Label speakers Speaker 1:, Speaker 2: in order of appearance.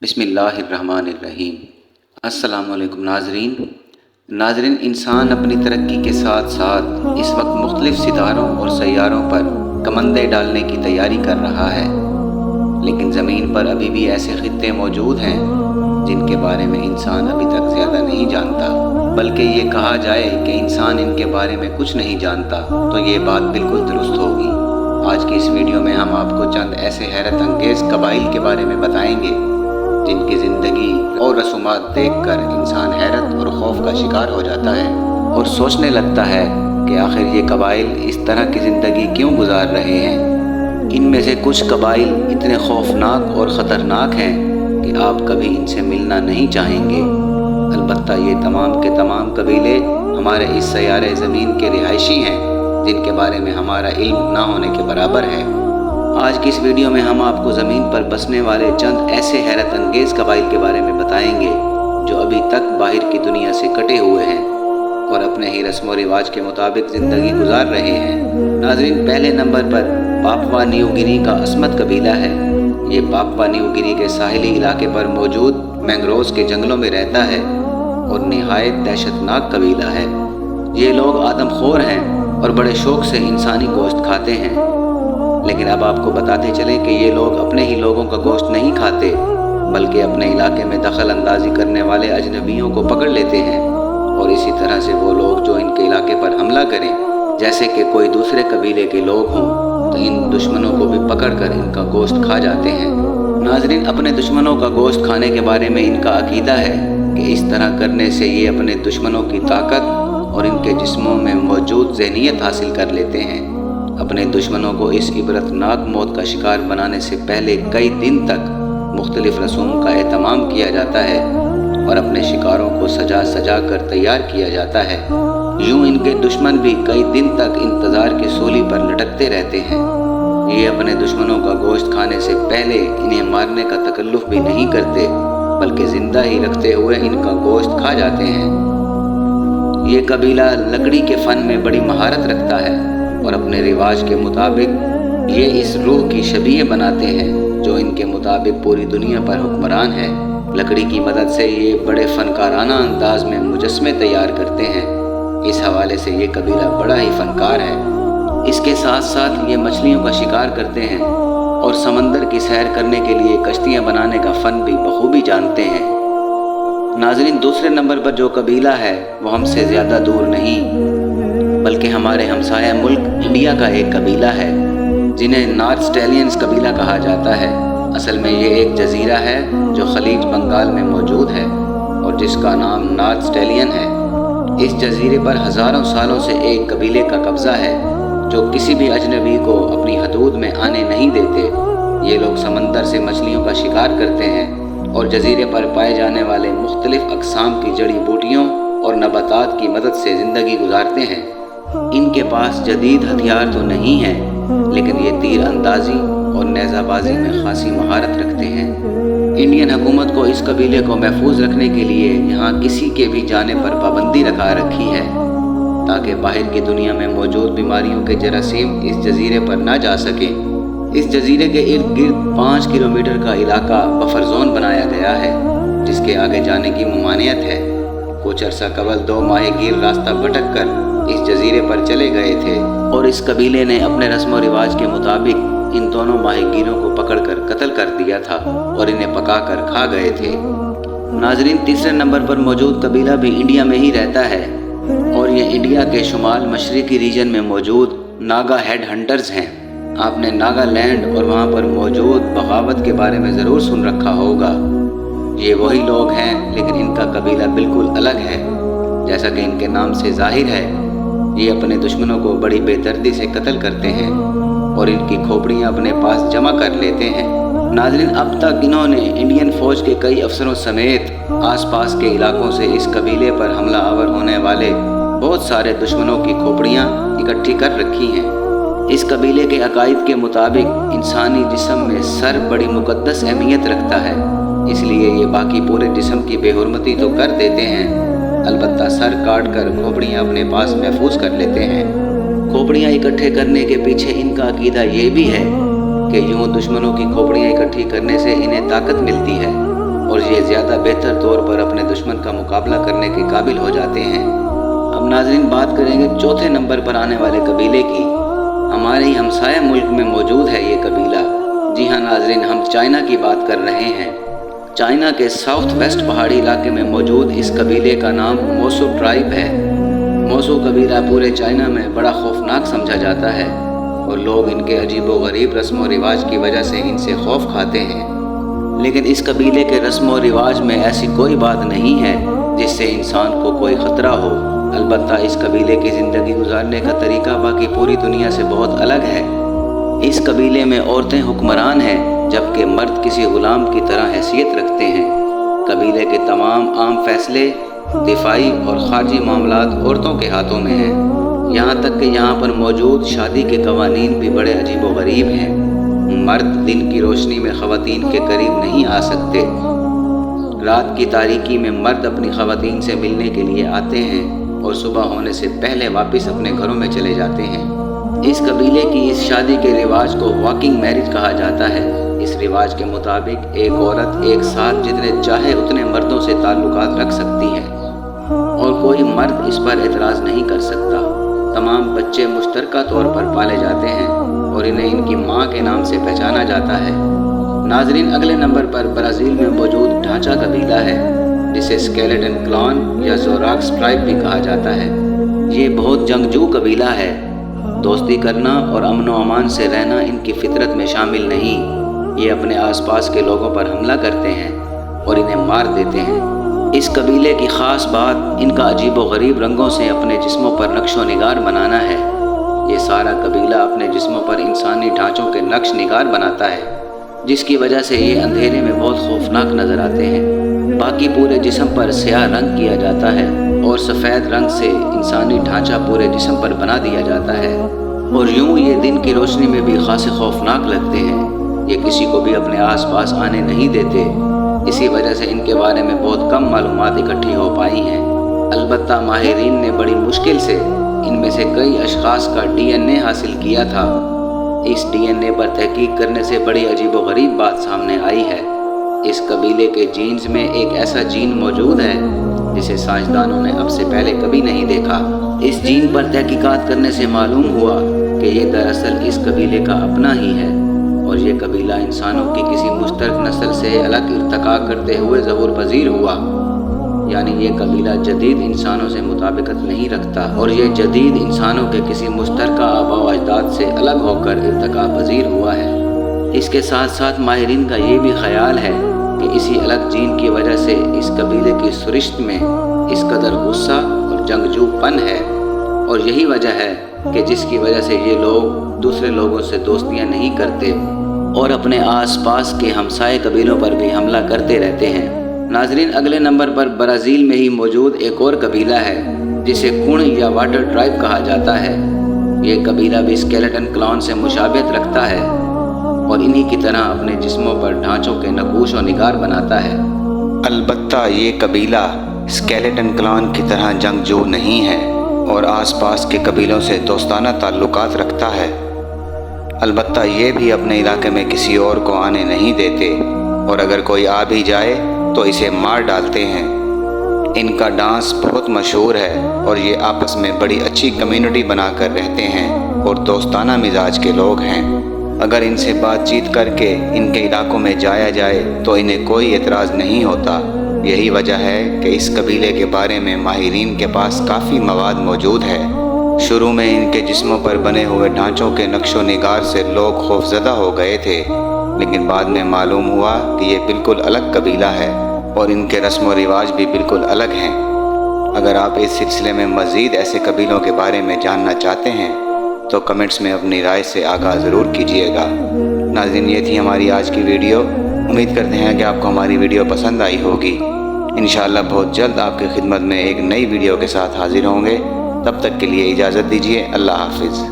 Speaker 1: बिस्मिल्लाहिर्रहमानिर्रहीम। अस्सलामु अलैकुम नाज़रीन, इंसान अपनी तरक्की के साथ साथ इस वक्त मुख्तलिफ सितारों और सैयारों पर कमंदे डालने की तैयारी कर रहा है, लेकिन ज़मीन पर अभी भी ऐसे खित्ते मौजूद हैं जिनके बारे में इंसान अभी तक ज़्यादा नहीं जानता। बल्कि ये कहा जाए कि इंसान इनके बारे में कुछ नहीं जानता तो ये बात बिल्कुल दुरुस्त होगी। आज की इस वीडियो में हम आपको चंद ऐसे हैरत अंगेज़ कबाइल के बारे में बताएंगे जिनकी ज़िंदगी और रसूमात देखकर इंसान हैरत और खौफ का शिकार हो जाता है और सोचने लगता है कि आखिर ये कबाइल इस तरह की ज़िंदगी क्यों गुजार रहे हैं। इनमें से कुछ कबाइल इतने खौफनाक और ख़तरनाक हैं कि आप कभी इनसे मिलना नहीं चाहेंगे। अलबत्ता ये तमाम के तमाम कबीले हमारे इस सयारे ज़मीन के रिहायशी हैं जिनके बारे में हमारा इल्म ना होने के बराबर है। आज की इस वीडियो में हम आपको ज़मीन पर बसने वाले चंद ऐसे हैरत अंगेज़ कबाइल के बारे में बताएंगे जो अभी तक बाहर की दुनिया से कटे हुए हैं और अपने ही रस्म व रिवाज के मुताबिक ज़िंदगी गुजार रहे हैं। नाज़रीन, पहले नंबर पर पापुआ न्यू गिनी का असमत कबीला है। ये पापुआ न्यू गिनी के साहिली इलाके पर मौजूद मैंग्रोव्स के जंगलों में रहता है और निहायत दहशतनाक कबीला है। ये लोग आदमखोर हैं और बड़े शौक़ से इंसानी गोश्त खाते हैं, लेकिन अब आपको बताते चलें कि ये लोग अपने ही लोगों का गोश्त नहीं खाते बल्कि अपने इलाके में दखल अंदाजी करने वाले अजनबियों को पकड़ लेते हैं और इसी तरह से वो लोग जो इनके इलाके पर हमला करें, जैसे कि कोई दूसरे कबीले के लोग हों, तो इन दुश्मनों को भी पकड़ कर इनका गोश्त खा जाते हैं। नाज़रीन, अपने दुश्मनों का गोश्त खाने के बारे में इनका अकीदा है कि इस तरह करने से ये अपने दुश्मनों की ताकत और इनके जिस्मों में मौजूद ज़हनियत हासिल कर लेते हैं। अपने दुश्मनों को इस इबरतनाक मौत का शिकार बनाने से पहले कई दिन तक मुख्तलिफ रसूम का एहतमाम किया जाता है और अपने शिकारों को सजा सजा कर तैयार किया जाता है। यूं इनके दुश्मन भी कई दिन तक इंतज़ार की सूली पर लटकते रहते हैं। ये अपने दुश्मनों का गोश्त खाने से पहले इन्हें मारने का तकल्लुफ़ भी नहीं करते बल्कि ज़िंदा ही रखते हुए इनका गोश्त खा जाते हैं। ये कबीला लकड़ी के फ़न में बड़ी महारत रखता है और अपने रिवाज के मुताबिक ये इस रूह की शबीह बनाते हैं जो इनके मुताबिक पूरी दुनिया पर हुक्मरान है। लकड़ी की मदद से ये बड़े फ़नकाराना अंदाज में मुजस्मे तैयार करते हैं। इस हवाले से ये कबीला बड़ा ही फ़नकार है। इसके साथ साथ ये मछलियों का शिकार करते हैं और समंदर की सैर करने के लिए कश्तियाँ बनाने का फ़न भी बखूबी जानते हैं। नाज़रीन, दूसरे नंबर पर जो कबीला है वो हमसे ज़्यादा दूर नहीं बल्कि हमारे हमसाया मुल्क इंडिया का एक कबीला है जिन्हें नॉर्थ स्टेलियंस कबीला कहा जाता है। असल में ये एक जजीरा है जो खलीज बंगाल में मौजूद है और जिसका नाम नॉर्थ स्टेलियन है। इस जजीरे पर हज़ारों सालों से एक कबीले का कब्ज़ा है जो किसी भी अजनबी को अपनी हदूद में आने नहीं देते। ये लोग समंदर से मछलियों का शिकार करते हैं और जजीरे पर पाए जाने वाले मुख्तलिफ़ अक़साम की जड़ी बूटियों और नबातात की मदद से ज़िंदगी गुजारते हैं। इनके पास जदीद हथियार तो नहीं है, लेकिन ये तीर अंदाजी और नेज़ाबाजी में खासी महारत रखते हैं। इंडियन हुकूमत को इस कबीले को महफूज रखने के लिए यहाँ किसी के भी जाने पर पाबंदी लगा रखी है ताकि बाहर की दुनिया में मौजूद बीमारियों के जरासीम इस जजीरे पर ना जा सकें। इस जजीरे के इर्द गिर्द 5 किलोमीटर का इलाका बफर जोन बनाया गया है जिसके आगे जाने की ममानियत है। कुछ अरसा कबल 2 माहीगीर रास्ता भटक कर इस जजीरे पर चले गए थे और इस कबीले ने अपने रस्म व रिवाज के मुताबिक इन दोनों माहीगीरों को पकड़कर कत्ल कर दिया था और इन्हें पकाकर खा गए थे। नाज़रीन, तीसरे नंबर पर मौजूद कबीला भी इंडिया में ही रहता है और ये इंडिया के शुमाल मशरक़ी रीजन में मौजूद नागा हेड हंटर्स हैं। आपने नागालैंड और वहाँ पर मौजूद बगावत के बारे में ज़रूर सुन रखा होगा। ये वही लोग हैं, लेकिन इनका कबीला बिल्कुल अलग है। जैसा कि इनके नाम से ज़ाहिर है, ये अपने दुश्मनों को बड़ी बेदर्दी से कत्ल करते हैं और इनकी खोपड़ियाँ अपने पास जमा कर लेते हैं। नाज़रीन, अब तक इन्होंने इंडियन फ़ौज के कई अफसरों समेत आसपास के इलाकों से इस कबीले पर हमला आवर होने वाले बहुत सारे दुश्मनों की खोपड़ियाँ इकट्ठी कर रखी हैं। इस कबीले के अकायद के मुताबिक इंसानी जिस्म में सर बड़ी मुक़द्दस अहमियत रखता है, इसलिए ये बाकी पूरे जिस्म की बेहुरमती तो कर देते हैं, अलबत्ता सर काट कर खोपड़ियाँ अपने पास महफूज कर लेते हैं। खोपड़ियाँ इकट्ठे करने के पीछे इनका अकीदा ये भी है कि यूँ दुश्मनों की खोपड़ियाँ इकट्ठी करने से इन्हें ताकत मिलती है زیادہ بہتر طور پر اپنے دشمن کا مقابلہ کرنے کے قابل ہو جاتے ہیں۔ اب ناظرین بات کریں گے چوتھے نمبر پر آنے والے قبیلے کی۔ ہمارے ہی ہمسایہ ملک میں موجود ہے یہ قبیلہ۔ جی ہاں ناظرین، ہم چائنا کی بات کر رہے ہیں۔ چائنا کے ساؤتھ ویسٹ پہاڑی علاقے میں موجود اس قبیلے کا نام موسو ٹرائب ہے۔ موسو قبیلہ پورے چائنا میں بڑا خوفناک سمجھا جاتا ہے اور لوگ ان کے عجیب و غریب رسم و رواج کی وجہ سے ان سے خوف کھاتے ہیں۔ لیکن اس قبیلے کے رسم و رواج میں ایسی کوئی بات نہیں ہے جس سے انسان کو کوئی خطرہ ہو۔ البتہ اس قبیلے کی زندگی گزارنے کا طریقہ باقی پوری دنیا سے بہت الگ ہے۔ اس قبیلے میں عورتیں حکمران ہیں جبکہ مرد کسی غلام کی طرح حیثیت رکھتے ہیں۔ قبیلے کے تمام عام فیصلے، دفاعی اور خارجی معاملات عورتوں کے ہاتھوں میں ہیں۔ یہاں تک کہ یہاں پر موجود شادی کے قوانین بھی بڑے عجیب و غریب ہیں۔ مرد دن کی روشنی میں خواتین کے قریب نہیں آ سکتے۔ رات کی تاریکی میں مرد اپنی خواتین سے ملنے کے لیے آتے ہیں اور صبح ہونے سے پہلے واپس اپنے گھروں میں چلے جاتے ہیں۔ اس قبیلے کی اس شادی کے رواج کو واکنگ میرج کہا جاتا ہے۔ اس رواج کے مطابق ایک عورت ایک ساتھ جتنے چاہے اتنے مردوں سے تعلقات رکھ سکتی ہے اور کوئی مرد اس پر اعتراض نہیں کر سکتا۔ تمام بچے مشترکہ طور پر پالے جاتے ہیں اور انہیں ان کی ماں کے نام سے پہچانا جاتا ہے۔ ناظرین اگلے نمبر پر برازیل میں موجود ڈھانچہ قبیلہ ہے جسے اسکیلیٹن کلان یا زوراکس ٹرائب بھی کہا جاتا ہے۔ یہ بہت جنگجو قبیلہ ہے۔ دوستی کرنا اور امن و امان سے رہنا ان کی فطرت میں شامل نہیں۔ یہ اپنے آس پاس کے لوگوں پر حملہ کرتے ہیں اور انہیں مار دیتے ہیں۔ اس قبیلے کی خاص بات ان کا عجیب و غریب رنگوں سے اپنے جسموں پر نقش و نگار بنانا ہے۔ یہ سارا قبیلہ اپنے جسموں پر انسانی ڈھانچوں کے نقش نگار بناتا ہے جس کی وجہ سے یہ اندھیرے میں بہت خوفناک نظر آتے ہیں۔ باقی پورے جسم پر سیاہ رنگ کیا جاتا ہے اور سفید رنگ سے انسانی ڈھانچہ پورے جسم پر بنا دیا جاتا ہے، اور یوں یہ دن کی روشنی میں بھی خاصے خوفناک لگتے ہیں۔ یہ کسی کو بھی اپنے آس پاس آنے نہیں دیتے، اسی وجہ سے ان کے بارے میں بہت کم معلومات اکٹھی ہو پائی ہیں۔ البتہ ماہرین نے بڑی مشکل سے ان میں سے کئی اشخاص کا DNA حاصل کیا تھا۔ اس DNA پر تحقیق کرنے سے بڑی عجیب و غریب بات سامنے آئی ہے۔ اس قبیلے کے جینز میں ایک ایسا جین موجود ہے جسے سائنسدانوں نے اب سے پہلے کبھی نہیں دیکھا۔ اس جین پر تحقیقات کرنے سے معلوم ہوا کہ یہ دراصل اس قبیلے کا اپنا ہی ہے، اور یہ قبیلہ انسانوں کی کسی مشترک نسل سے الگ ارتقاء کرتے ہوئے ظہور پذیر ہوا۔ یعنی یہ قبیلہ جدید انسانوں سے مطابقت نہیں رکھتا اور یہ جدید انسانوں کے کسی مشترکہ آباء و اجداد سے الگ ہو کر ارتقاء پذیر ہوا ہے۔ اس کے ساتھ ساتھ ماہرین کا یہ بھی خیال ہے کہ اسی الگ جین کی وجہ سے اس قبیلے کی سرشت میں اس قدر غصہ اور جنگجو پن ہے، اور یہی وجہ ہے کہ جس کی وجہ سے یہ لوگ دوسرے لوگوں سے دوستیاں نہیں کرتے اور اپنے آس پاس کے ہمسائے قبیلوں پر بھی حملہ کرتے رہتے ہیں۔ ناظرین اگلے نمبر پر برازیل میں ہی موجود ایک اور قبیلہ ہے جسے کون یا واٹر ٹرائب کہا جاتا ہے۔ یہ قبیلہ بھی اسکیلیٹن کلان سے مشابہت رکھتا ہے اور انہی کی طرح اپنے جسموں پر ڈھانچوں کے نقوش و نگار بناتا ہے۔
Speaker 2: البتہ یہ قبیلہ اسکیلیٹن کلان کی طرح جنگجو نہیں ہے اور آس پاس کے قبیلوں سے دوستانہ تعلقات رکھتا ہے۔ البتہ یہ بھی اپنے علاقے میں کسی اور کو آنے نہیں دیتے، اور اگر کوئی آ بھی جائے تو اسے مار ڈالتے ہیں۔ ان کا ڈانس بہت مشہور ہے اور یہ آپس میں بڑی اچھی کمیونٹی بنا کر رہتے ہیں اور دوستانہ مزاج کے لوگ ہیں۔ اگر ان سے بات چیت کر کے ان کے علاقوں میں جایا جائے تو انہیں کوئی اعتراض نہیں ہوتا۔ یہی وجہ ہے کہ اس قبیلے کے بارے میں ماہرین کے پاس کافی مواد موجود ہے۔ شروع میں ان کے جسموں پر بنے ہوئے ڈھانچوں کے نقش و نگار سے لوگ خوفزدہ ہو گئے تھے، لیکن بعد میں معلوم ہوا کہ یہ بالکل الگ قبیلہ ہے اور ان کے رسم و رواج بھی بالکل الگ ہیں۔ اگر آپ اس سلسلے میں مزید ایسے قبیلوں کے بارے میں جاننا چاہتے ہیں تو کمنٹس میں اپنی رائے سے آگاہ ضرور کیجیے گا۔ ناظرین یہ تھی ہماری آج کی ویڈیو۔ امید کرتے ہیں کہ آپ کو ہماری ویڈیو پسند آئی ہوگی۔ انشاءاللہ بہت جلد آپ کی خدمت میں ایک نئی ویڈیو کے ساتھ حاضر ہوں گے۔ تب تک کے لیے اجازت دیجیے۔ اللہ حافظ۔